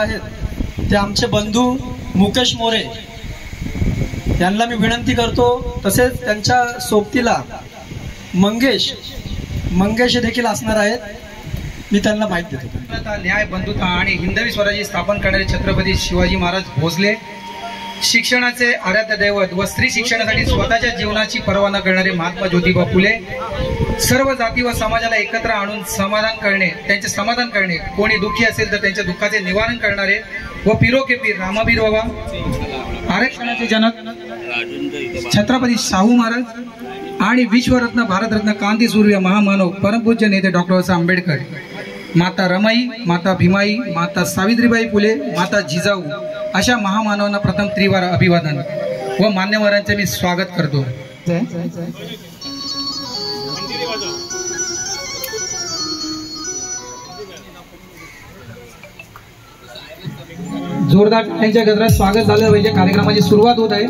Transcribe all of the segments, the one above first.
आहेत ते आमचे बंधू मुकेश मोरे यांना मी विनंती करतो, तसेच त्यांच्या सोबतीला मंगेश देखील असणार आहेत. मी त्यांना माहिती देतो. न्याय, बंधुता आणि हिंदवी स्वराज्य स्थापन करणारे छत्रपती शिवाजी महाराज भोसले, शिक्षणाचे आराध्य दैवत व स्त्री शिक्षणासाठी स्वतःच्या जीवनाची पर्वा न करणारे महात्मा ज्योतिबा फुले, सर्व जाती व समाजाला एकत्र आणून त्यांचे समाधान करणे, कोणी दुःखी असेल तर त्यांच्या दुःखाचे निवारण करणारे व पिरो के पीर रामाबीर बाबा, आरक्षणाचे जनक छत्रपती शाहू महाराज आणि विश्वरत्न भारतरत्न क्रांतीसूर्य महामानव परमपूज्य नेते डॉक्टर बाबासाहेब आंबेडकर, माता रमाई, माता भीमाई, माता सावित्रीबाई फुले, माता जिजाऊ अशा महामानवांना प्रथम त्रिवार अभिवादन व मान्यवरांचे मी स्वागत करतो. जोरदार टाळ्यांच्या गजरात स्वागत झालं पाहिजे. कार्यक्रमाची सुरुवात होत आहे.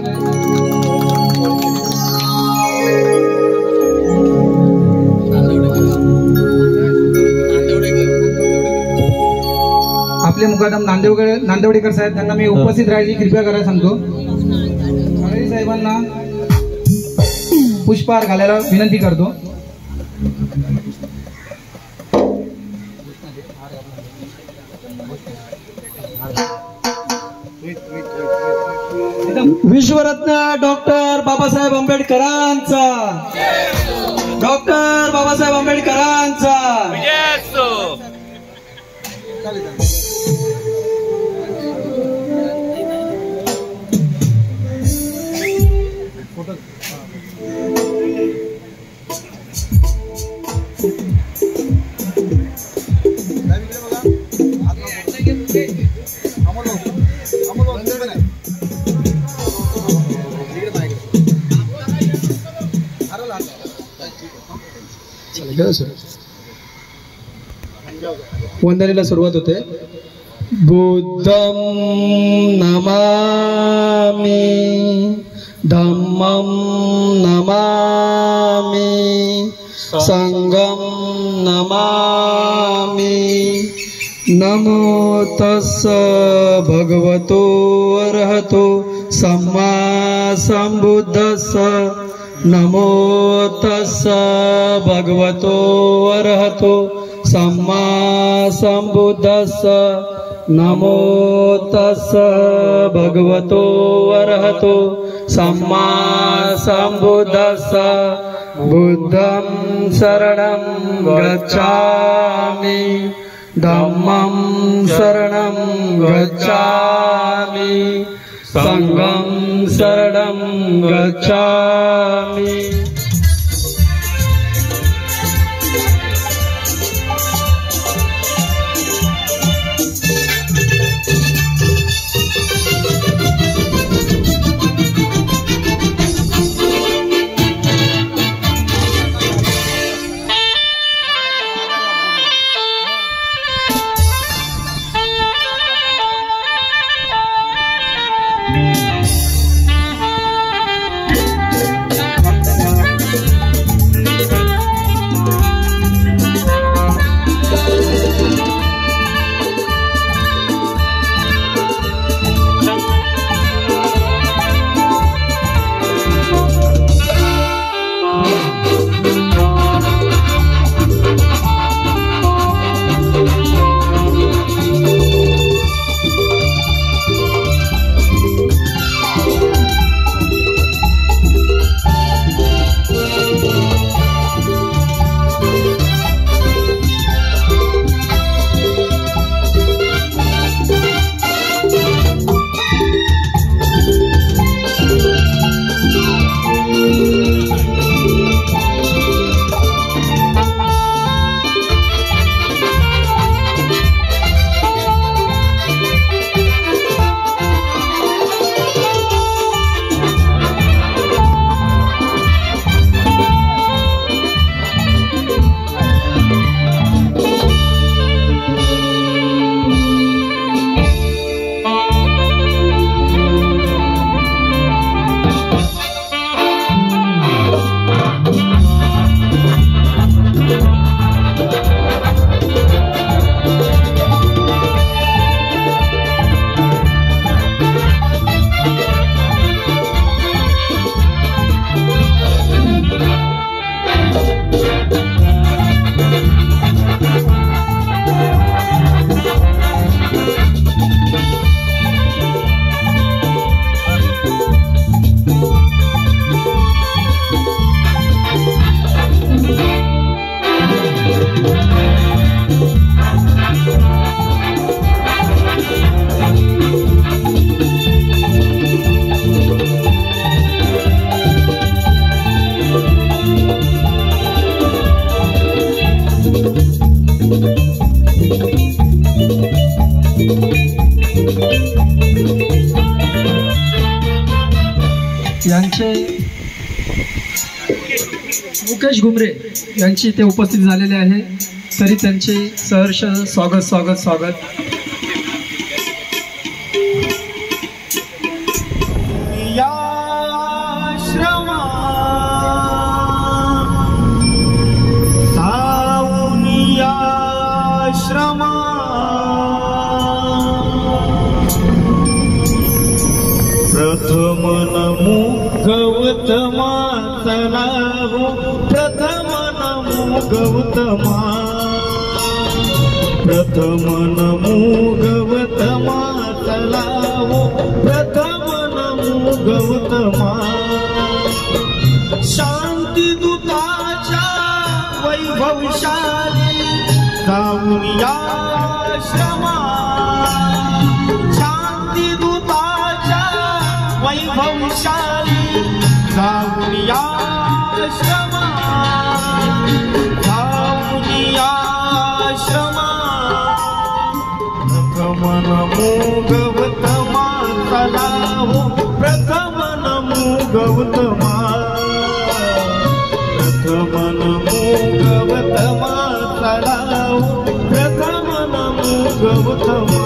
आपले मुकादम नांदेवडेकर साहेब, त्यांना मी उपस्थित राहायची कृपया करायला सांगतो. खडे साहेबांना पुष्पहार घालायला विनंती करतो. विश्वरत्न डॉक्टर बाबासाहेब आंबेडकरांचा, डॉक्टर बाबासाहेब आंबेडकरांचा. वंदनेला सुरुवात होते. बुद्धं नमामि, धम्मं नमामि, संघं नमामि. नमो तस्स भगवतो अरहतो सम्मा संबुद्धस्स. नमो तस्स भगवतो अरहतो सम्मा संबुद्धस्स. नमो तस्स भगवतो अरहतो सम्मा संबुद्धस्स. बुद्धं शरणं गच्छामि, धम्मं शरणं गच्छामि, संघं शरणं गच्छामि. यांचे मुकेश घुमरे यांची ते उपस्थित झालेले आहे, तरी त्यांचे सहर्ष स्वागत स्वागत स्वागत. प्रथम नमो गौतमा चलावो, प्रथम नमो गौतमा, प्रथम नमो गौतमा चलावो, प्रथम नमो गौतमा. शांती दूताच्या वैभवशाली जाऊन या आश्रमा, शांती दूताच्या वैभवशाली जाऊन या आश्रमा, जाऊन या आश्रमा. प्रथम नमो गौतमा चलावो, प्रथम नमो गौतमा, प्रथम नमो गौतमा चलावो, प्रथम नमो गौतमा.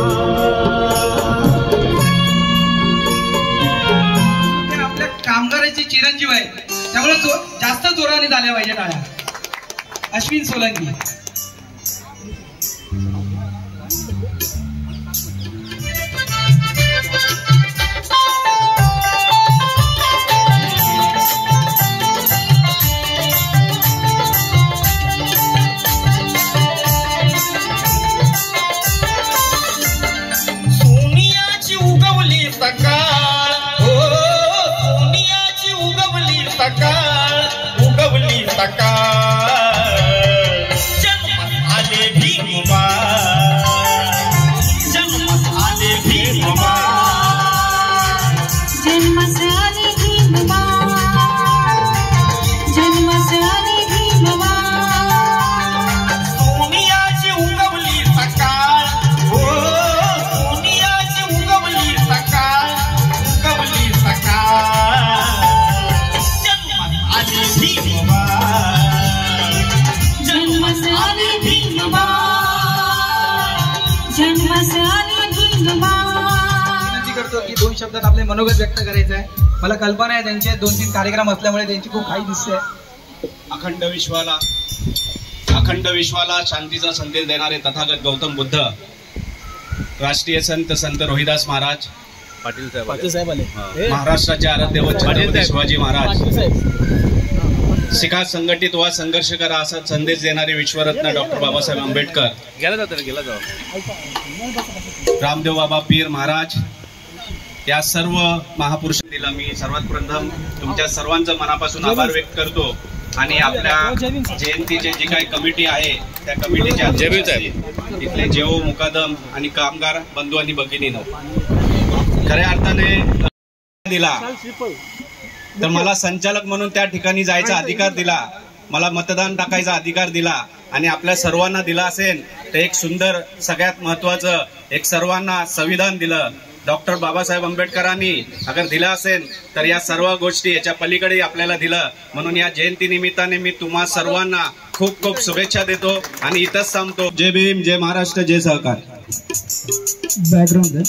कामगारांचे चिरंजीव आहे, त्यामुळे जास्त जोराने झाल्या पाहिजे टाळ्या. अश्विन सोलंकी. सोनियाची उगवली सकाळ, सकाळ उगवली सकाळ, जन्मात आले भीमबा, जन्मात आले भीमबा, जन्मास आले भीमबा, जन्मास आले भीमबा. सोनियाची उगवली सकाळ, हो सोनियाची उगवली सकाळ, उगवली सकाळ, भीमबा, जन्मास आले भीमबा, जन्मास आले भीमबा. विनंती करतो की 2 शब्दात आपले मनोगत व्यक्त करायचं आहे. मला कल्पना आहे त्यांचे 2-3 कार्यक्रम असल्यामुळे त्यांची खूप घाई दिसते. अखंड विश्वाला शांतीचा संदेश देणारे तथागत गौतम बुद्ध, राष्ट्रीय संत रोहिदास महाराज पाटील साहेब आले, महाराष्ट्राचे आराध्य व छत्रपती शिवाजी महाराज, शिका संघटित वा संघर्ष करा असा संदेश देणारे विश्वरत्न डॉक्टर बाबासाहेब आंबेडकर, रामदेव बाबा पीर महाराज, या सर्व महापुरुषांना मी सर्वात प्रथम तुमच्या सर्वांचं मनापासून आभार व्यक्त करतो. आणि आपल्या जयंतीची जी काही कमिटी आहे त्या कमिटीच्या इथले जेओ मुकादम आणि कामगार बंधू आणि भगिनींनो, खऱ्या अर्थाने दिला तर मला संचालक म्हणून त्या ठिकाणी जायचा अधिकार दिला, मला मतदान टाकायचा अधिकार दिला आणि आपल्या सर्वांना दिला असेल तर एक सुंदर सगळ्यात महत्वाचं एक सर्वांना संविधान दिलं. डॉक्टर बाबासाहेब आंबेडकरांनी अगर दिला असेल तर या सर्व गोष्टी याच्या पलीकडे आपल्याला दिलं. म्हणून या जयंती निमित्ताने मी तुम्हा सर्वांना खूप खूप शुभेच्छा देतो आणि इथंच थांबतो. जय भीम, जय महाराष्ट्र, जय सहकार. बॅकग्राऊंड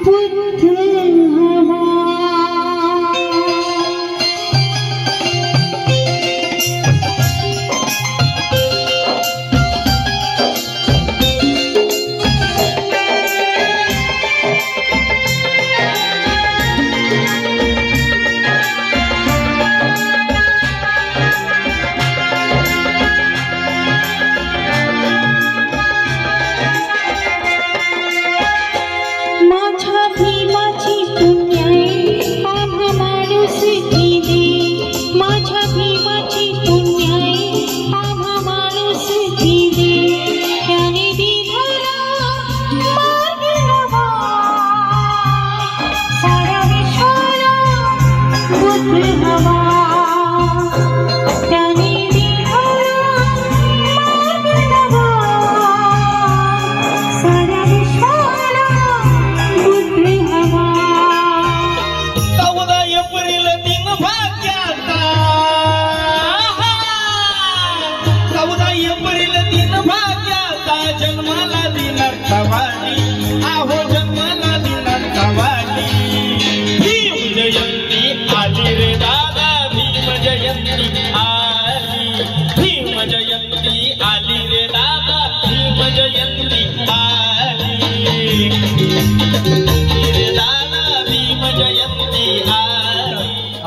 बुद्ध हवा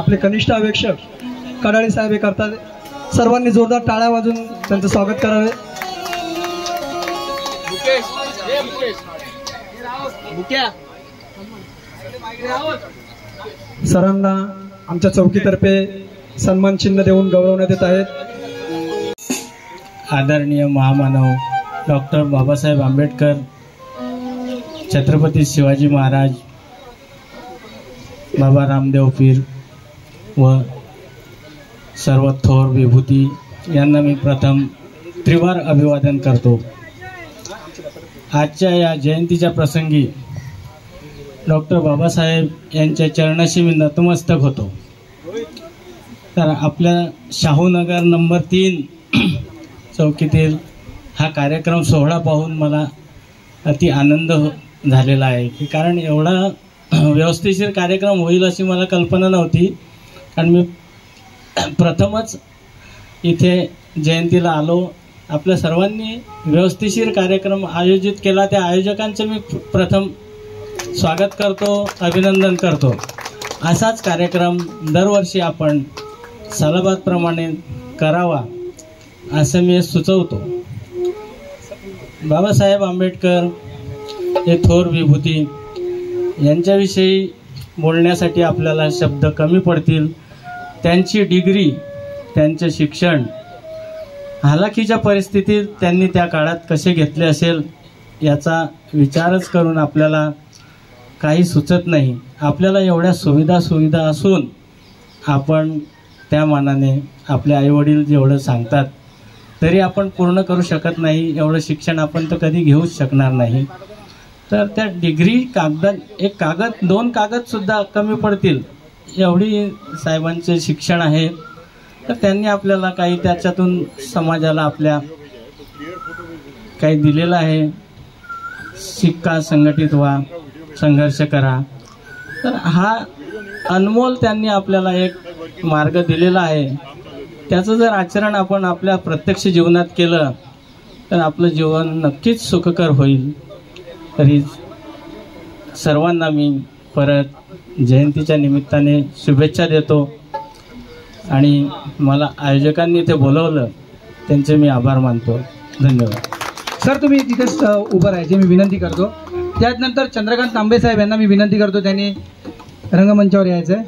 आपले कनिष्ठ अवेक्षक कडाळे साहेब हे करतात। सर्वांनी जोरदार टाळ्या वाजून त्यांचं स्वागत करावे। सरांना आमच्या चौकीतर्फे सन्मान चिन्ह देऊन गौरवण्यात येत आहेत। आदरणीय महामानव डॉक्टर बाबासाहेब आंबेडकर, छत्रपती शिवाजी महाराज, बाबा रामदेव पीर व सर्व थोर विभूती यांना मी प्रथम त्रिवार अभिवादन करतो। आजच्या या जयंतीच्या प्रसंगी डॉक्टर बाबासाहेब यांच्या चरणाशी मी नतमस्तक होतो। तर आपल्या शाहूनगर नंबर 3 चौकीतील हा कार्यक्रम सोहळा पाहून मला अति आनंद झालेला आहे, कारण एवढा व्यवस्थिशीर कार्यक्रम होईल अशी मला कल्पना नव्हती। कारण मी प्रथमच इथे जयंतीला आलो, आपल्या सर्वांनी व्यवस्थिशीर कार्यक्रम आयोजित केला, त्या आयोजकांचे मी प्रथम स्वागत करतो, अभिनंदन करतो। असाच कार्यक्रम दरवर्षी आपण सालाबादप्रमाणे करावा असं मी सुचवतो। बाबासाहेब आंबेडकर हे थोर विभूती, यांच्याविषयी बोलण्यासाठी आपल्याला शब्द कमी पडतील। त्यांची डिग्री, त्यांचे शिक्षण, हालाखीच्या परिस्थितीत त्यांनी त्या काळात कसे घेतले असेल याचा विचारच करून आपल्याला काही सुचत नाही। आपल्याला एवढ्या सुविधा असून आपण त्या मानाने आपले आईवडील जेवढं सांगतात तरी आपण पूर्ण करू शकत नाही, एवढं शिक्षण आपण तर कधी घेऊच शकणार नाही। तर त्या डिग्री एक कागद 2 कागदसुद्धा कमी पडतील एवढी साहेबांचे शिक्षण आहे। तर त्यांनी आपल्याला काही त्याच्यातून समाजाला आपल्या काही दिलेलं आहे। शिक्का, संघटित व्हा, संघर्ष करा। तर हा अनमोल त्यांनी आपल्याला एक मार्ग दिलेला आहे। त्याचं जर आचरण आपण आपल्या प्रत्यक्ष जीवनात केलं तर आपलं जीवन नक्कीच सुखकर होईल। तरी सर्वांना मी परत जयंतीच्या निमित्ताने शुभेच्छा देतो आणि मला आयोजकांनी ते बोलवलं त्यांचे मी आभार मानतो। धन्यवाद। सर, तुम्ही तिथेच उभं राहायचे मी विनंती करतो। त्यानंतर चंद्रकांत तांबे साहेब यांना मी विनंती करतो, त्यांनी रंगमंचावर यायचं आहे।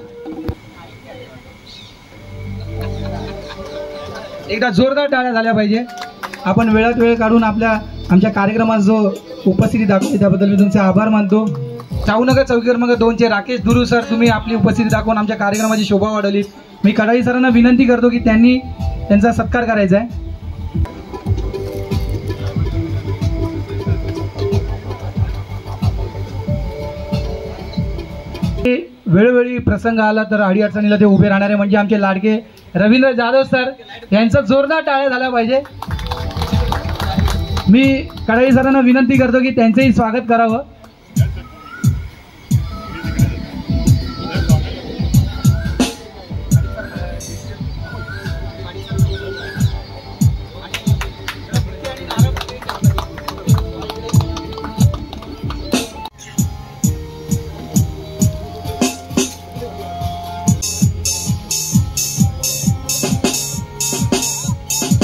एकदा जोरदार टाळ्या झाल्या पाहिजे। आपण वेळात वेळ काढून आमच्या कार्यक्रमात जो उपस्थिती दाखवली त्याबद्दल मी तुमचे आभार मानतो। शाहूनगर चौकी क्रमांक 2चे राकेश दुरू सर, तुम्ही आपली उपस्थिती दाखवून आमच्या कार्यक्रमाची शोभा वाढवली। मी कडाळी सरांना विनंती करतो की त्यांनी त्यांचा सत्कार करायचा आहे। वेळोवेळी प्रसंग आला तर अडीअडचणीला ते उभे राहणारे म्हणजे आमचे लाडके रवींद्र जाधव सर, यांचा जोरदार टाळ्या झाला पाहिजे। मी कडाळी सरांना विनंती करतो की त्यांचंही स्वागत करावं।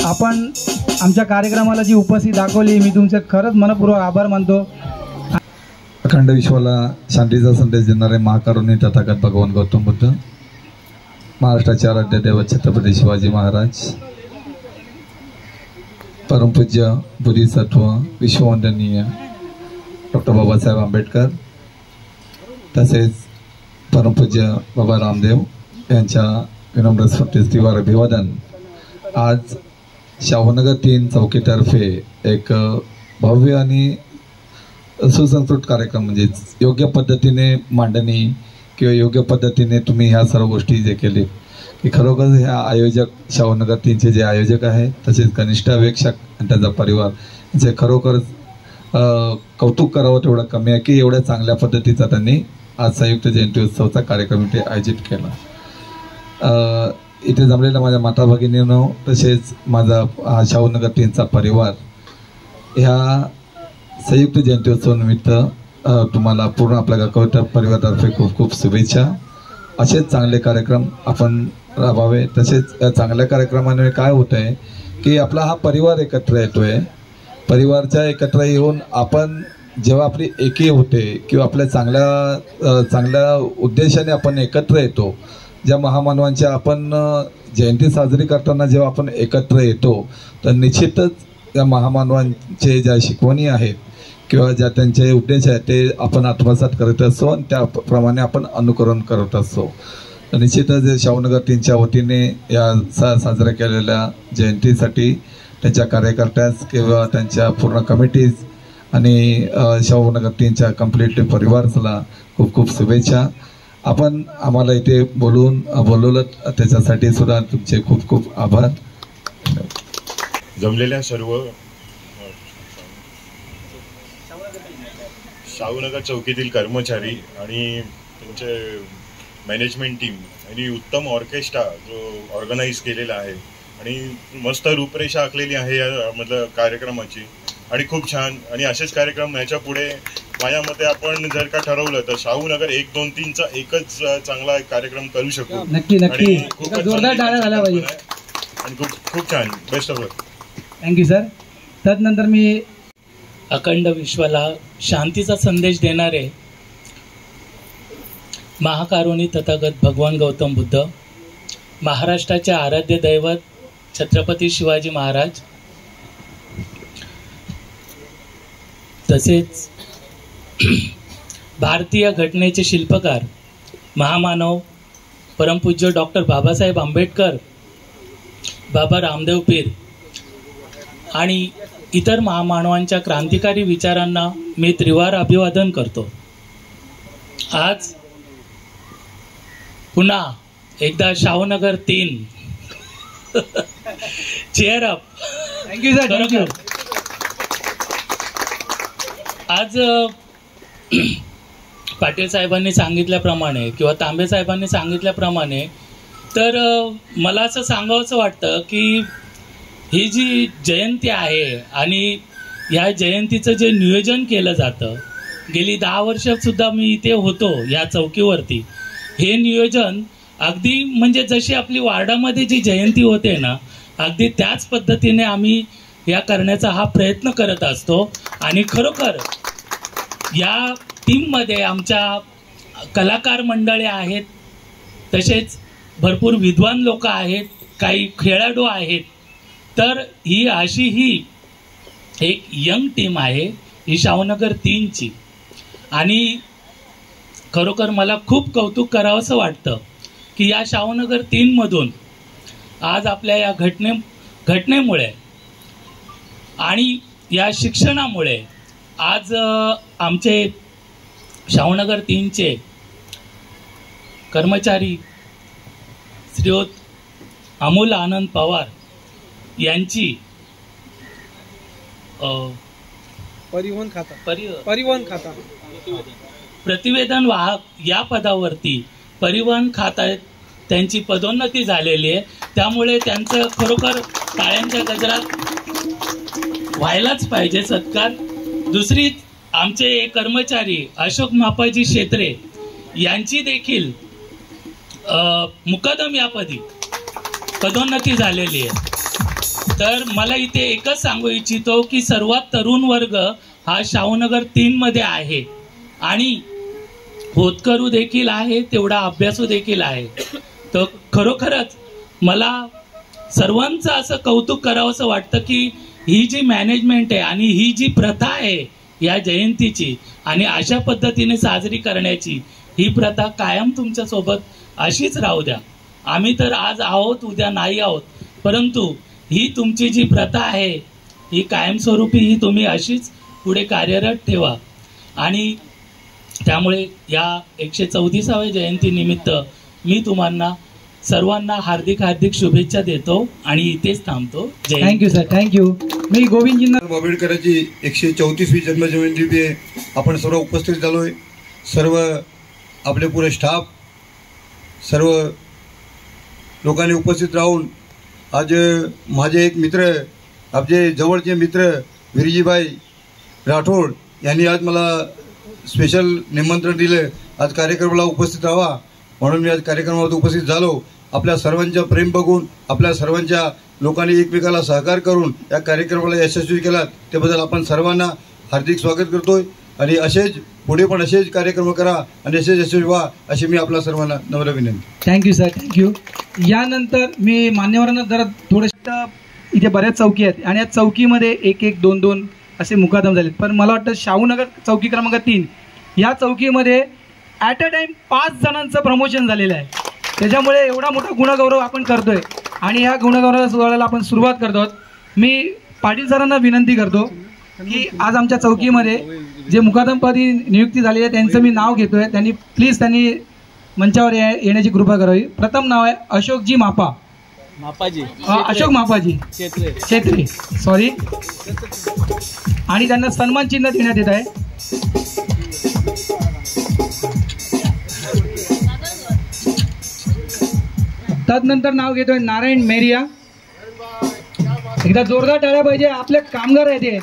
आपण आमच्या कार्यक्रमाला जी उपस्थिती दाखवली मी तुमचे खरंच मनपूर्वक आभार मानतो। अखंड विश्वाला शांतीचा संदेश देणारे महाकरुणी तथागत भगवान गौतम बुद्ध, महाराष्ट्राचे आराध्य दैवत छत्रपती शिवाजी महाराज, परमपूज्य बोधिसत्व विश्ववंदनीय डॉक्टर बाबासाहेब आंबेडकर, तसेच परमपूज्य बाबा रामदेव यांच्या विनम्र स्मृतीवर अभिवादन। आज शाहूनगर 3 चौकीतर्फे एक भव्य आणि सुसंस्कृत कार्यक्रम म्हणजे योग्य पद्धतीने मांडणी किंवा योग्य पद्धतीने तुम्ही ह्या सर्व गोष्टी जे केले की खरोखर ह्या आयोजक शाहूनगर 3चे जे आयोजक आहेत तसेच कनिष्ठ अवेक्षक आणि त्याचा परिवार जे खरोखर कौतुक करावं तेवढं कमी आहे की एवढ्या चांगल्या पद्धतीचा त्यांनी आज संयुक्त जयंती उत्सवाचा कार्यक्रम इथे आयोजित केला। इथे जमलेल्या माझ्या माता भगिनींनो तसेच माझा शाहूनगर 3चा परिवार ह्या संयुक्त जयंती उत्सवानिमित्त तुम्हाला पूर्ण आपल्या गावकरी परिवारातर्फे खूप खूप शुभेच्छा। असेच चांगले कार्यक्रम आपण राबवावे. तसेच या चांगल्या कार्यक्रमाने काय होतं आहे की आपला हा परिवार एकत्र येतोय. परिवारच्या एकत्र येऊन आपण जेव्हा आपली एकी होते किंवा आपल्या चांगल्या उद्देशाने आपण एकत्र येतो, ज्या महामानवांच्या आपण जयंती साजरी करताना जेव्हा आपण एकत्र येतो तर निश्चितच या महामानवांचे ज्या शिकवणी आहेत किंवा ज्या त्यांचे उद्देश आहेत ते आपण आत्मसात करत असतो आणि त्याप्रमाणे आपण अनुकरण करत असतो. तर निश्चितच शाहूनगर 3च्या वतीने या साजऱ्या केलेल्या जयंतीसाठी त्यांच्या कार्यकर्त्यास किंवा त्यांच्या पूर्ण कमिटीज आणि शाहूनगर 3च्या कम्प्लिटली परिवाराला खूप खूप शुभेच्छा. आपण आम्हाला इथे बोलवलं त्याच्यासाठी सुद्धा तुमचे खूप खूप आभार. जमलेल्या सर्व शाहूनगर चौकीतील कर्मचारी आणि त्यांचे मॅनेजमेंट टीम आणि उत्तम ऑर्केस्ट्रा जो ऑर्गनाईज केलेला आहे आणि मस्त रूपरेषा आखलेली आहे या मतलब कार्यक्रमाची आणि खूप छान. आणि असेच कार्यक्रम याच्या पुढे माझ्या मते आपण जर का ठरवलं तर शाहूनगर 1, 2, 3चा एकच चांगला कार्यक्रम करू शकू. नक्की नक्की जोरदार टाळ्या झाल्या पाहिजे आणि खूप खूप छान. Best of luck. Thank you sir. त्यानंतर मी अखंड विश्वाला शांतीचा संदेश देणारे महाकारुणी तथागत भगवान गौतम बुद्ध, महाराष्ट्राचे आराध्य दैवत छत्रपती शिवाजी महाराज, तसेच भारतीय घटनेचे शिल्पकार महामानव परमपूज्य डॉक्टर बाबासाहेब आंबेडकर, बाबा रामदेव पीर आणि इतर महामानवांच्या क्रांतिकारी विचारांना मी त्रिवार अभिवादन करतो. आज पुन्हा एकदा Shahunagar 3 chair up. Thank you sir. Thank you. आज पाटील साहेबांनी सांगितल्याप्रमाणे किंवा तांबे साहेबांनी सांगितल्याप्रमाणे तर मला असं सांगावंसं वाटतं की ही जी जयंती आहे आणि या जयंतीचं जे नियोजन केलं जातं, गेली 10 वर्षसुद्धा मी इथे होतो या चौकीवरती. हे नियोजन अगदी म्हणजे जशी आपली वार्डामध्ये जी जयंती होते ना, अगदी त्याच पद्धतीने आम्ही या करण्याचा हा प्रयत्न करत असतो. आणि खरोखर या टीममध्ये आमच्या कलाकार मंडळी आहेत, तसेच भरपूर विद्वान लोक आहेत, काही खेळाडू आहेत. तर ही अशी एक यंग टीम आहे ही शाहूनगर 3ची. आणि खरोखर मला खूप कौतुक करावंसं वाटतं की या शाहूनगर 3मधून आज आपल्या या घटनेमुळे आणि या शिक्षणामुळे आज आमचे शाहूनगर 3चे कर्मचारी श्रीयुत अमोल आनंद पवार यांची परिवहन खाता प्रतिवेदन वाहक या पदावरती परिवहन खात्यात त्यांची पदोन्नती झालेली आहे. त्यामुळे त्यांचं खरोखर टाळ्यांच्या गजरात व्हायलाच पाहिजे सत्कार. दुसरी आमचे कर्मचारी अशोक मापाजी शेत्रे यांची देखील मुकादम या पदी पदोन्नती झालेली आहे. तर मला इथे एकच सांगू इच्छितो की सर्वात तरुण वर्ग हा शाहूनगर 3मध्ये आहे आणि होतकरू देखील आहे, तेवढा अभ्यासू देखील आहे. तर खरोखरच मला सर्वांचं असं कौतुक करावंसं वाटतं की ही जी मॅनेजमेंट आहे आणि ही जी प्रथा आहे या जयंतीची आणि अशा पद्धतीने साजरी करण्याची, ही प्रथा कायम तुमच्यासोबत अशीच राहू द्या. आम्ही तर आज आहोत, उद्या नाही आहोत, परंतु ही तुमची जी प्रथा आहे ही कायमस्वरूपी ही तुम्ही अशीच पुढे कार्यरत ठेवा. आणि त्यामुळे या 134व्या जयंतीनिमित्त मी तुम्हाला सर्वांना हार्दिक शुभेच्छा देतो आणि इथेच थांबतो. Thank you sir. थँक्यू. मी गोविंदजींना आंबेडकरांची 134वी जन्मजयंती आपण सर्व उपस्थित झालोय. सर्व आपले पुरे स्टाफ, सर्व लोकांनी उपस्थित राहून आज माझे एक मित्र, आपले जवळचे मित्र विरजीभाई राठोड यांनी आज मला स्पेशल निमंत्रण दिलं आज कार्यक्रमाला उपस्थित राहावा. म्हणून मी आज कार्यक्रमामध्ये उपस्थित झालो. आपल्या सर्वांच्या प्रेम बघून, आपल्या सर्वांच्या लोकांनी एकमेकाला सहकार करून या कार्यक्रमाला यशस्वी केलात त्याबद्दल आपण सर्वांना हार्दिक स्वागत करतोय. आणि असेच पुढे पण असेच कार्यक्रम करा आणि असेच यशस्वी व्हा अशी मी आपल्या सर्वांना नम्र विनंती. Thank you sir, thank you. यानंतर मी मान्यवरांना जरा थोडंसं, इथे बऱ्याच चौकी आहेत आणि या चौकीमध्ये 1-1, 2-2 असे मुकादम झालेत. पण मला वाटतं शाहूनगर चौकी क्रमांक 3 या चौकीमध्ये ॲट अ टाईम 5 जणांचं प्रमोशन झालेलं आहे. त्याच्यामुळे एवढा मोठा गुणगौरव आपण करतोय आणि ह्या गुणगौरव सोहळ्याला आपण सुरुवात करतो आहोत. मी पाटील सरांना विनंती करतो की आज आमच्या चौकीमध्ये जे मुकादमपदी नियुक्ती झाली आहे त्यांचं मी नाव घेतोय. त्यांनी मंचावर येण्याची कृपा करावी. प्रथम नाव आहे अशोकजी अशोक मापाजी छेत्रे, सॉरी. आणि त्यांना सन्मान चिन्ह देण्यात येत आहे. तदनंतर नाव घेतोय नारायण मेरिया. एकदा जोरदार टाळ्या पाहिजे. आपले कामगार आहेत ते,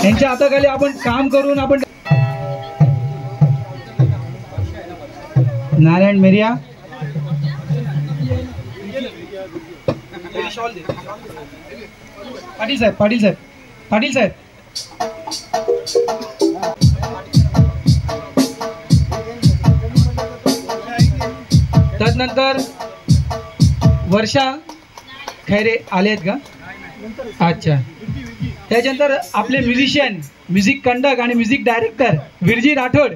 त्यांच्या हाताखाली आपण काम करून आपण. नारायण मेरिया. पाटील साहेब. तदनंतर वर्षा खैरे आले आहेत का? अच्छा. त्याच्यानंतर आपले म्युझिशियन, म्युझिक कंडक्ट आणि म्युझिक डायरेक्टर विरजी राठोड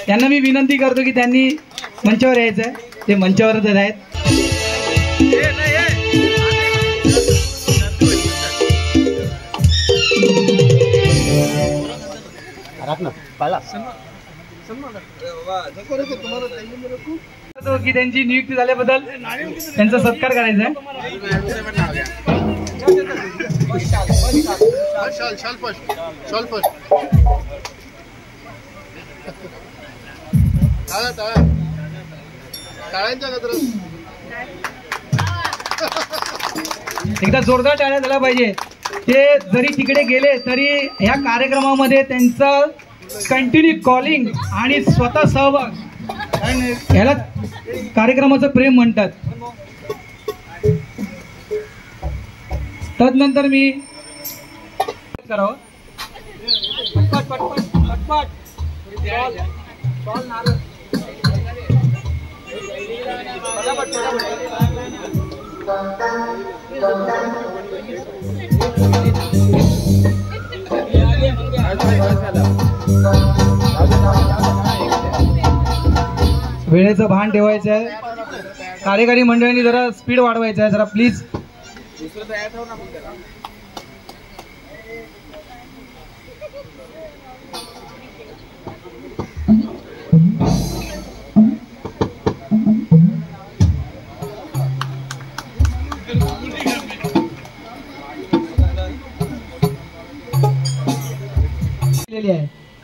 यांना मी विनंती करतो की त्यांनी मंचावर यायचं आहे. ते मंचावरच आहेत. की त्यांची नियुक्ती झाल्याबद्दल त्यांचा सत्कार करायचा आहे. एकदा जोरदार टाळ्या झाला पाहिजे. ते जरी तिकडे गेले तरी ह्या कार्यक्रमामध्ये त्यांचं कंटिन्यू कॉलिंग आणि स्वतः सहभाग, कारण ह्याला कार्यक्रमाचं प्रेम म्हणतात. तदनंतर मी करावं वेळेचं भान ठेवायचं आहे. कार्यकारी मंडळांनी जरा स्पीड वाढवायचं आहे जरा प्लीज.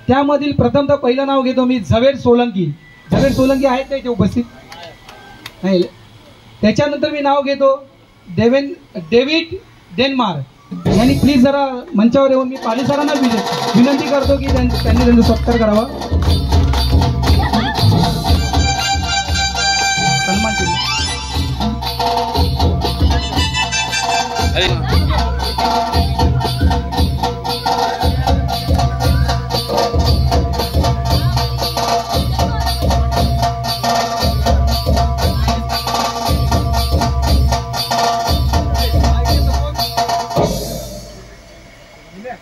त्यामधील प्रथमतः पहिलं नाव घेतो मी झवेर सोलंकी. झवेर सोलंकी आहेत का इथे उपस्थित? नाही. त्याच्यानंतर मी नाव घेतो डेव्हिड डेन्मार यांनी प्लीज जरा मंचावर येऊन मी पाटील सरांना विनंती करतो की त्यांनी त्यांचा सत्कार करावा. सन्मान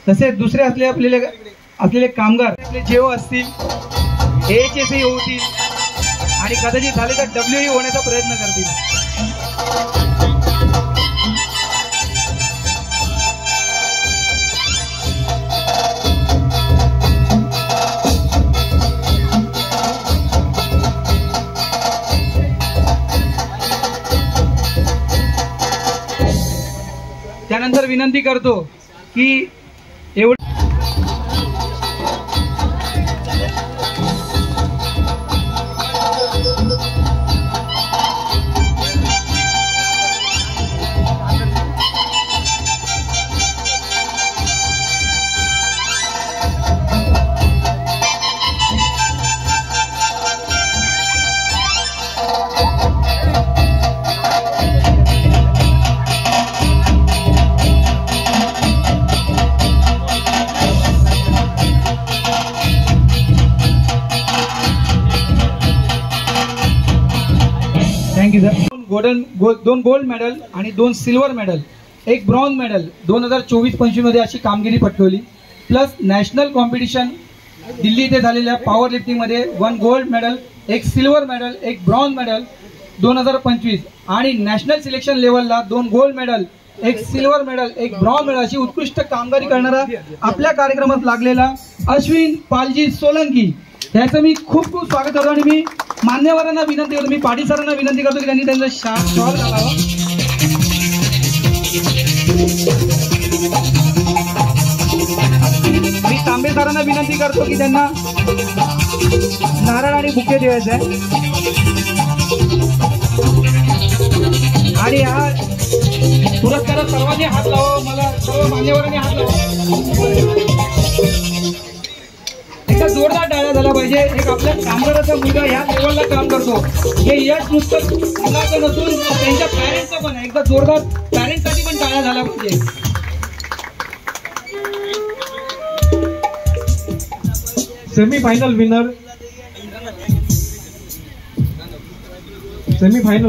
तसेच दुसरे असलेले कामगार आपले जेओ असतील, AHSE होतील आणि कदाचित झाले तर WE होण्याचा प्रयत्न करतील. त्यानंतर विनंती करतो की एवढं थँक्यू सर. 2 गोल्ड मेडल आणि 2 सिल्वर मेडल, 1 ब्रॉन्झ मेडल 2024-25 मध्ये अशी कामगिरी पटकवली. प्लस नॅशनल कॉम्पिटिशन दिल्ली येथे झालेल्या पॉवर लिफ्टिंग मध्ये 1 gold medal, 1 silver medal, 1 bronze medal 2025 आणि नॅशनल सिलेक्शन लेवलला 2 gold medal, 1 silver medal, 1 bronze medal अशी उत्कृष्ट कामगिरी करणारा आपल्या कार्यक्रमात लागलेला अश्विन पालजी सोलंकी याचं मी खूप खूप स्वागत करतो. आणि मी मान्यवरांना विनंती करतो, मी पाटील सरांना विनंती करतो की त्यांनी त्यांचा शॉल घालावा. मी तांबे सरांना विनंती करतो की त्यांना नारळ आणि बुके द्यायचे आहे. आणि हा पुरस्कारात सर्वांनी हात लावा, मला सर्व मान्यवरांनी हात लावा. एका जोरदार टाळ्या झाला पाहिजे. एक आपल्या कामगाराचा मुलगा या लेवलला काम करतो, हे यश नुसतं मुलाचं नसून त्यांच्या पॅरेंट्सचं पण आहे. एकदा जोरदार पॅरेंट्ससाठी पण टाळ्या झाला पाहिजे. Semifinal winner,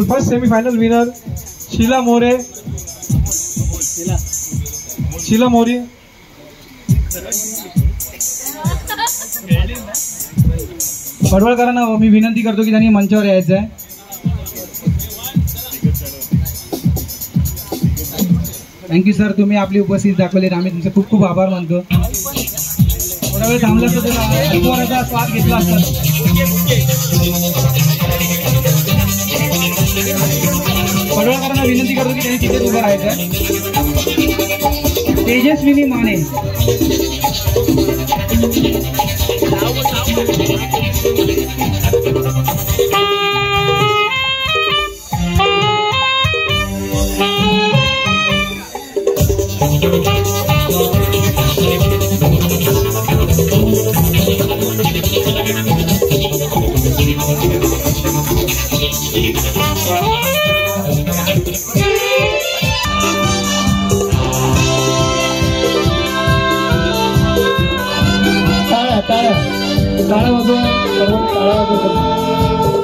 first semifinal winner Sheela More. पडवळकरांना मी विनंती करतो की त्यांनी मंचावर यायचं आहे. थँक्यू सर, तुम्ही आपली उपस्थिती दाखवली, आम्ही तुमचे खूप खूप आभार मानतो. थोडा वेळ थांबला असता तर अल्पवराचा स्वाद घेतला असता. पडवळकरांना विनंती करतो की त्यांनी तिथेच उभं राहायचं आहे. तेजस्विनी माने.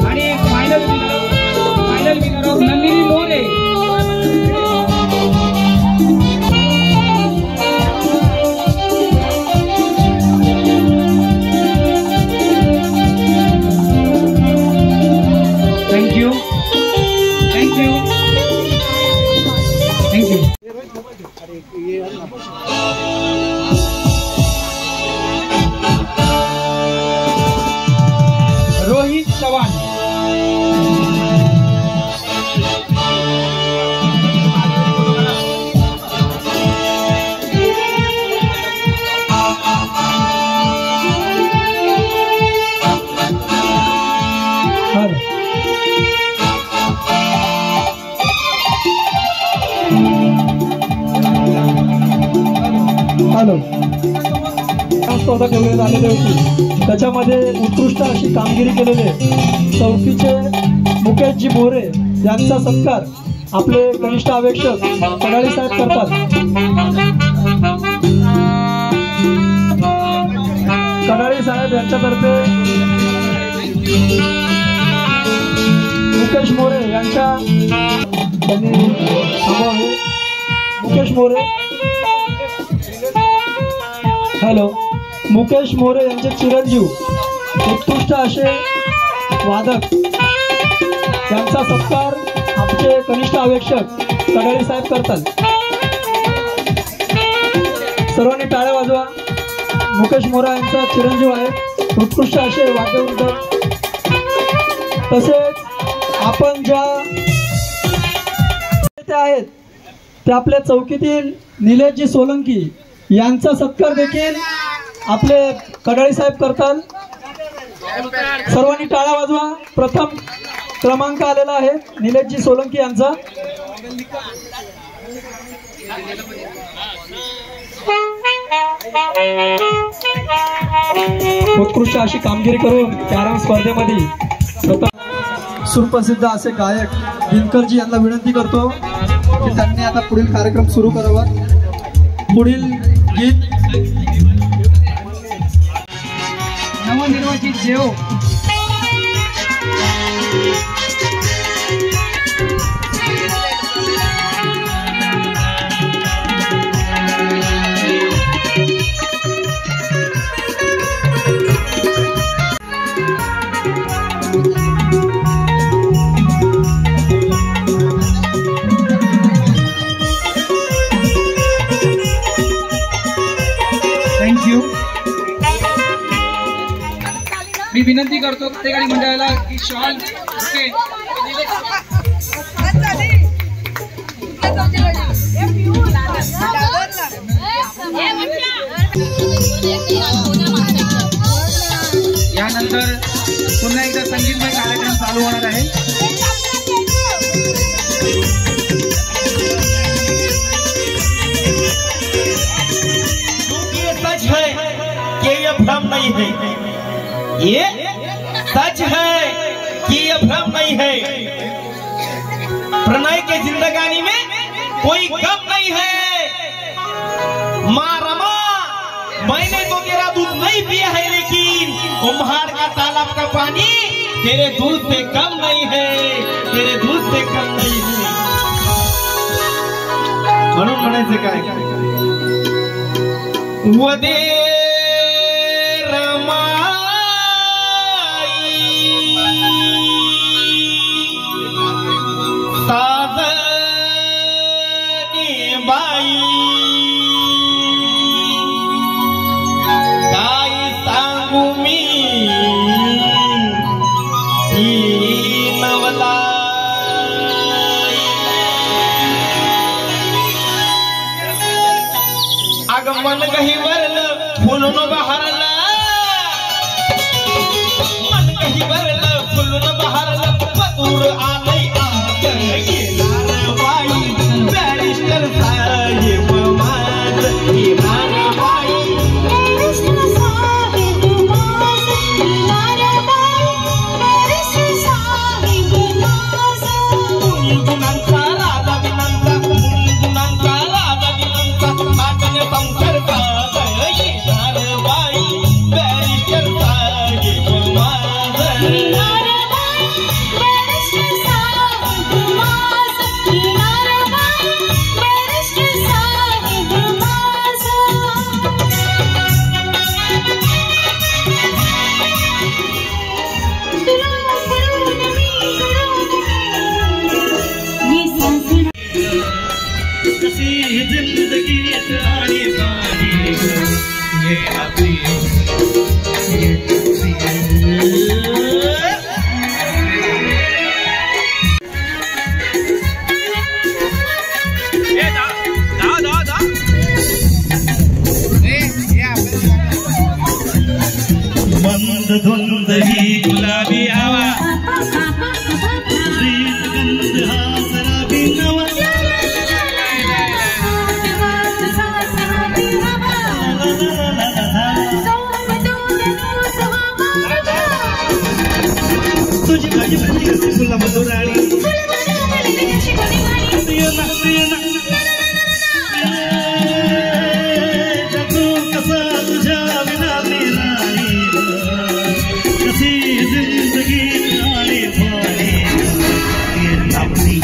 आणि final winner of Nandini More. Thank you. Rohit Chavan. Hello, स्पर्धा ठेवण्यात आलेली होती, त्याच्यामध्ये उत्कृष्ट अशी कामगिरी केलेली चौकीचे मुकेशजी मोरे यांचा सत्कार आपले कनिष्ठ अवेक्षक कडाळी साहेब करतात. कडाळी साहेब यांच्यातर्फे मुकेश मोरे यांच्या त्यांनी मुकेश मोरे मुकेश मोरे यांचे चिरंजीव उत्कृष्ट असे वादक यांचा सत्कार आमचे कनिष्ठ अवेक्षक कडाळी साहेब करतात. सर्वांनी टाळ्या वाजवा. मुकेश मोरे यांचा चिरंजीव आहे, उत्कृष्ट असे वाद्यवृंद. तसेच आपण ज्या आहेत ते आपल्या चौकीतील निलेशजी सोलंकी यांचा सत्कार देखील आपले कडाळी साहेब करतात. सर्वांनी टाळ्या वाजवा. प्रथम क्रमांक आलेला आहे निलेशजी सोलंकी यांचा. उत्कृष्ट अशी कामगिरी करून कॅरम स्पर्धेमध्ये प्रथम सुप्रसिद्ध असे गायक दिनकरजी यांना विनंती करतो की त्यांनी आता पुढील कार्यक्रम सुरू करावा. पुढील गीत नवनिर्वाचित देव थँक्यू. मी विनंती करतो कार्यकारी मंडळाला की शॉल ओके यानंतर पुन्हा एकदा संगीतमय कार्यक्रम चालू होणार आहे. ये सच है कि ये भ्रम नहीं है, ये सच है कि ये भ्रम नहीं है. प्रणय के जिंदगानी में कोई गम नहीं है. माँ रमा, मैंने तो तेरा दूध नहीं पिया है, लेकिन कुम्हार का तालाब का पानी तेरे दूध से कम नहीं है, तेरे दूध से कम नहीं है. म्हणून म्हणायचं काय, वदे रमाई साधनी बाई, काय सांगू मी ही नवला. आगमन कही वरलं फुलून बहरलं, मन कही वरलं फुलून बहरलं, मधुर आलय आत येणार बाई, बॅरिस्टर साहेब माझ येणार बाई. गुणांचा राजा विनांचा, गुणांचा राजा विनांचा, मागण्या संसारचा येणार बाई, बॅरिस्टर साहेब माझ. मंद धुंद ही गुलाबी हवा, गंध हा सराबी नवा, तुझी माझी माझी फुला मधुराणी, जगू कसा तुझ्या विना नाही, कशी जिंदगी आली पाणी आपली.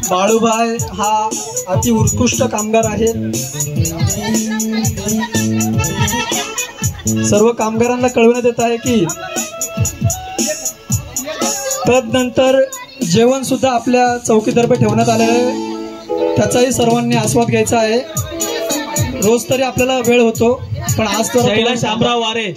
बाळूभाई हा अति उत्कृष्ट कामगार आहे. सर्व कामगारांना कळवण्यात येत आहे की तदनंतर जेवण सुद्धा आपल्या चौकीतर्फे ठेवण्यात आले आहे, त्याचाही सर्वांनी आस्वाद घ्यायचा आहे. रोज तरी आपल्याला वेळ होतो, पण आज तर शैला शामराव वारे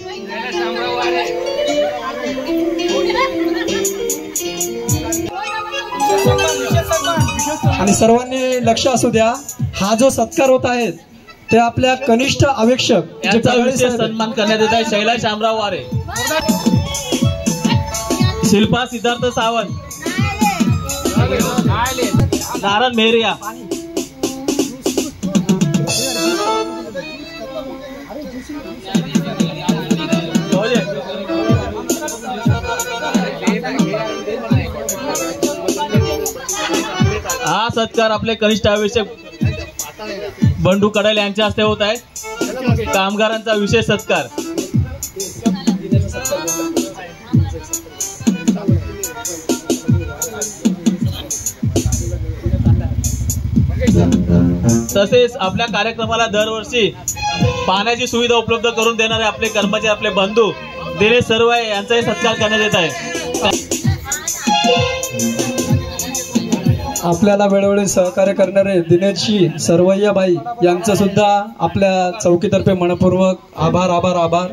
आणि सर्वांनी लक्ष असू द्या, हा जो सत्कार होत आहे ते आपल्या कनिष्ठ अवेक्षक यांचा विशेष सन्मान करण्यात येत आहे. शैला शामराव वारे, शिल्पा सिद्धार्थ सावंत, नारायण मेहरिया, हा सत्कार आपले कनिष्ठ आवेशक बंडू कडाल यांच्या हस्ते होत आहे. कामगारांचा विशेष सत्कार. तसेच आपल्या कार्यक्रमाला दरवर्षी पाण्याची सुविधा उपलब्ध करून देणारे आपले कर्मचारी, आपले बंधू दिनेश सरवैया यांचाही सत्कार करण्यात येत आहे. आपल्याला वेळोवेळी सहकार्य करणारे दिनेशजी सरवैया भाई यांचं सुद्धा आपल्या चौकीतर्फे मनपूर्वक आभार आभार आभार.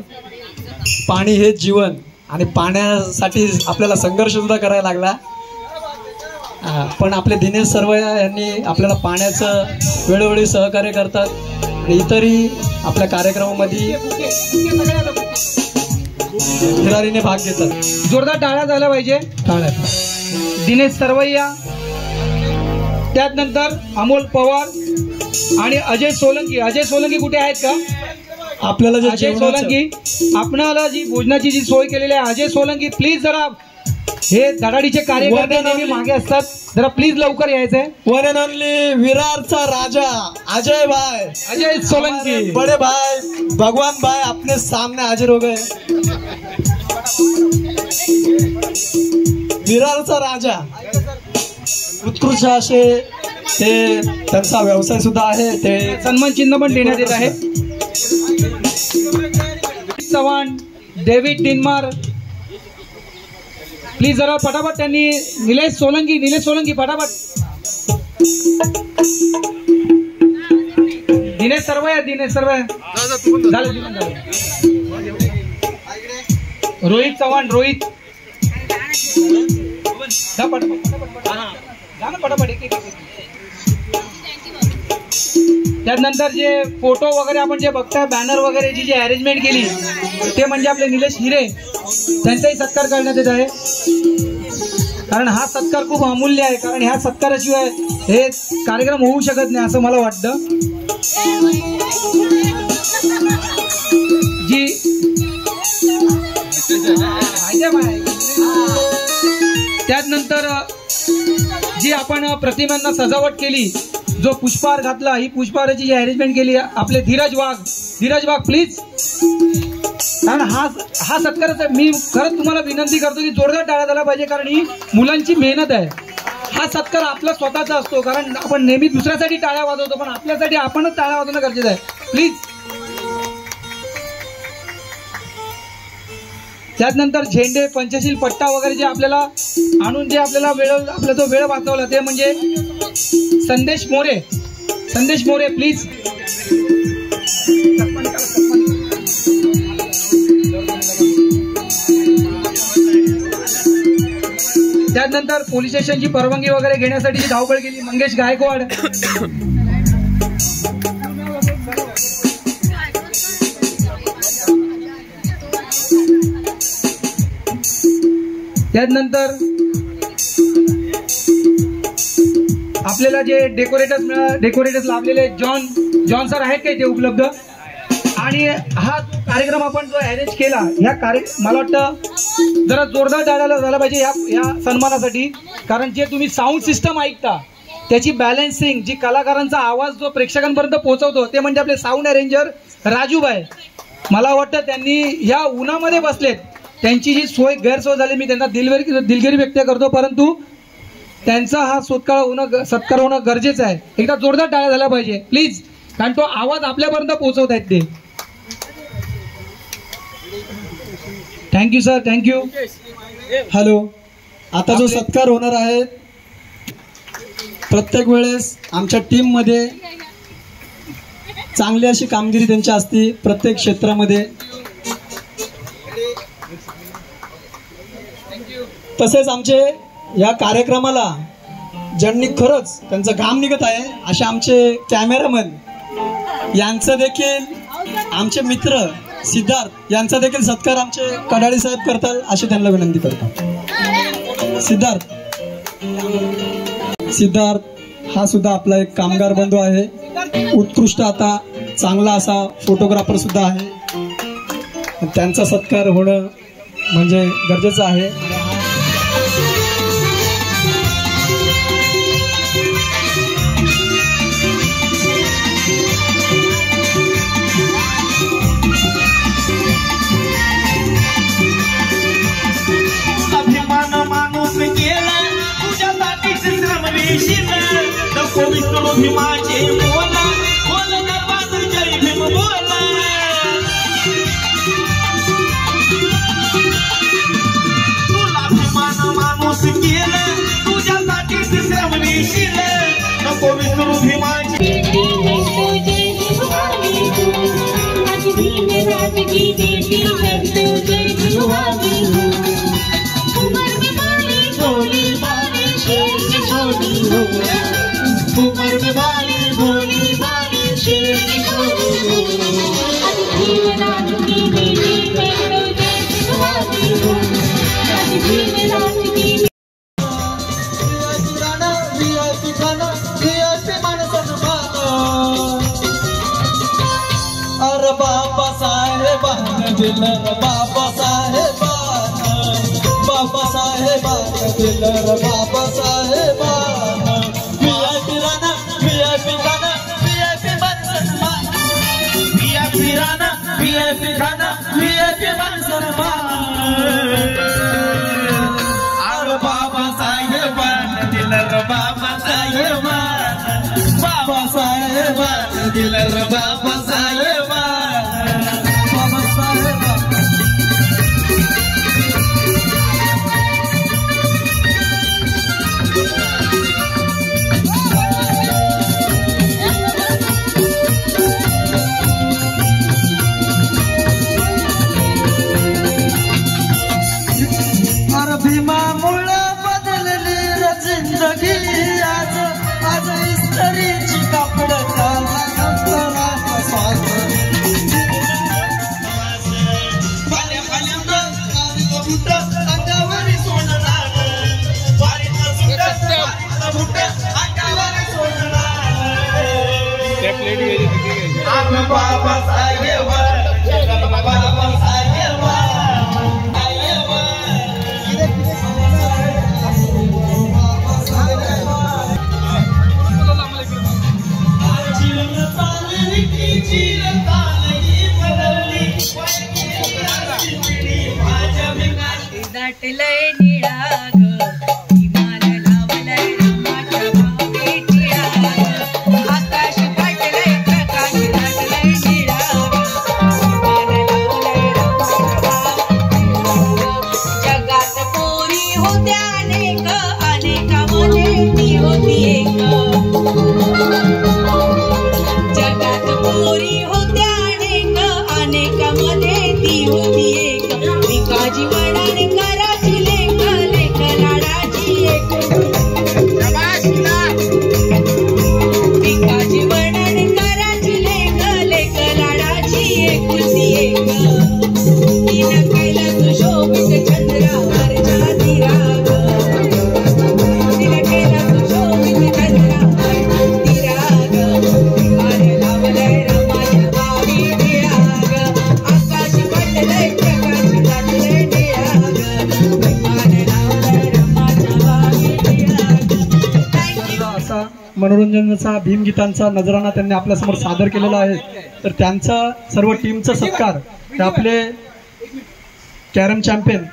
पाणी हे जीवन आणि पाण्यासाठी आपल्याला संघर्ष सुद्धा करायला लागला, पण आपले दिनेश सरवैया यांनी आपल्याला पाण्याचं वेळोवेळी सहकार्य करतात आणि इतरही आपल्या कार्यक्रमामध्ये हिरारीने भाग घेतात. जोरदार टाळ्या झाल्या पाहिजे. टाळ्या. दिनेश सरवैया, त्यानंतर अमोल पवार आणि अजय सोलंकी. अजय सोलंकी कुठे आहेत का? आपल्याला जे अजय सोलंकी, आपणाला जी भोजनाची जी सोय केलेली आहे, अजय सोलंकी प्लीज जरा, हे धडाडीचे कार्यकर्ते नेहमी मागे असतात, जरा प्लीज लवकर यायचंय. वन अँड ओनली विरारचा राजा अजय भाई, अजय सोलंकी, बड़े भाई भगवान भाई अपने सामने हाजिर हो गए. विरारचा राजा, उत्कृष्ट असे ते त्यांचा व्यवसाय सुद्धा आहे, ते सन्मान चिन्ह पण देण्यात येत आहे. चव्हाण, डेव्हिड टिनमार, प्लीज जरा फटाफट. त्यांनी निलेश सोलंकी फटाफट. दिनेश सरवैया झालं. रोहित चव्हाण, रोहित त्यानंतर जे फोटो वगैरे आपण जे बघताय, बॅनर वगैरे जी अरेंजमेंट केली, ते म्हणजे आपले निलेश हिरे, त्यांचाही सत्कार करण्यात येत आहे. कारण हा सत्कार खूप अमूल्य आहे, कारण ह्या सत्काराशिवाय हे कार्यक्रम होऊ शकत नाही असं मला वाटतं. जी त्यानंतर जी आपण प्रतिमांना सजावट केली, जो पुष्पहार घातला, ही पुष्पहाराची जी अरेंजमेंट केली आपले धीरज वाघ प्लीज. कारण हा सत्काराचा मी खरंच तुम्हाला विनंती करतो की जोरदार टाळ्या झाला पाहिजे, कारण ही मुलांची मेहनत आहे. हा सत्कार आपला स्वतःचा असतो, कारण आपण नेहमी दुसऱ्यासाठी टाळ्या वाजवतो, पण आपल्यासाठी आपणच टाळ्या वाजवणं गरजेचं आहे. प्लीज. त्यानंतर झेंडे, पंचशील, पट्टा वगैरे जे आपल्याला आणून जे आपल्याला आपला जो वेळ वाचवला, ते म्हणजे संदेश मोरे प्लीज. त्यानंतर पोलीस स्टेशनची परवानगी वगैरे घेण्यासाठी धावपळ केली, मंगेश गायकवाड. त्यानंतर आपल्याला जे डेकोरेटर्स लाभलेले जॉन सर आहेत काही ते उपलब्ध. आणि हा कार्यक्रम आपण जो अरेंज केला, ह्या मला वाटतं जरा जोरदार टाळ्या झाला पाहिजे या सन्मानासाठी, कारण जे तुम्ही साऊंड सिस्टम ऐकता त्याची बॅलन्सिंग, जी कलाकारांचा आवाज जो प्रेक्षकांपर्यंत पोहोचवतो, ते म्हणजे आपले साऊंड अरेंजर राजूभाई. मला वाटतं त्यांनी ह्या उन्हामध्ये बसलेत, त्यांची जी गैरसोय झाली, मी त्यांना दिलगिरी व्यक्त करतो, परंतु त्यांचा हा सत्कार होणं गरजेचं आहे. एकदा जोरदार टाळ्या झाल्या पाहिजे प्लीज, कारण तो आवाज आपल्यापर्यंत पोहोचवत आहेत ते. Thank you sir, thank you. हॅलो. आता जो सत्कार होणार आहे, प्रत्येक वेळेस आमच्या टीम मध्ये चांगली अशी कामगिरी त्यांची असते प्रत्येक क्षेत्रामध्ये. तसेच आमचे या कार्यक्रमाला ज्यांनी खरंच त्यांचं काम निघत आहे, असे आमचे कॅमेरामन यांचं देखील, आमचे मित्र सिद्धार्थ यांचा देखील सत्कार आमचे कडाळे साहेब करतात, अशी त्यांना विनंती करतो. सिद्धार्थ हा सुद्धा आपला एक कामगार बंधू आहे, उत्कृष्ट आता चांगला असा फोटोग्राफर सुद्धा आहे. त्यांचा सत्कार होणं म्हणजे गरजेचं आहे. भीमाचे बोला बोल दरबार जय भीम बोला तुला भीमान माणूस केलं तुझ्यासाठी श्रमणीशील नको विसरू भीमाची राजगी बेटी है तो जय भीमावी उमर में बाली भोली बाली शेर की छोड़ी हो उमर में बाली भोली बाली शेर की छोड़ी हो राजगी बेटी है तो जय भीमावी हो राजगी राजगी अरे बाबा साहेबान दिलं बाबा साहेबान दिलं बाबा साहेबान VIP राणा VIP खाना VIP मान सन्मान VIP राणा VIP खाना VIP मान सन्मान अरे बाबा साहेबान दिलं बाबा साहेबान दिलं बाबा साहेबान बाबा साहेबान अरे भीमामुळे बदलली रे जिंदगी आज आज इस्त्रीची कापड झाला नंतराचा स्वास अंगावरी सोडणार अंगावरी सोडणार बाबा साहेब बाबा साहेब दाटलय निळा ग विमान लावलंय रामाच्या भावेच्या आकाश फाटलंय प्रकाश दाटलय निळा ग विमान लावलंय रामाच्या भावेच्या जगात पोरी होत्या अनेक अनेकामध्ये ती होती एक जगात पोरी होत्या अनेक अनेकामध्ये ती होती एक भिकाजी वडाने कराची लेख लेख लाडाची एक भिकाजी वडाने कराची लेख लेख लाडाची एकुलती एक तिनं केलं सुशोभित चंद्रावरच्या तिराग तिनं केलं सुशोभित चंद्रावरच्या तिराग विमान लावलंय रामाच्या भावी तिराग आकाश पडलंय प्रकाश दाटलंय निळाग विमान लावलंय रामाच्या भावी तिराग असा मनोरंजनाचा भीमगीतांचा नजराणा त्यांनी आपल्यासमोर सादर केलेला आहे. तर त्यांचा सर्व टीमचा सत्कार आपले कॅरम चॅम्पियन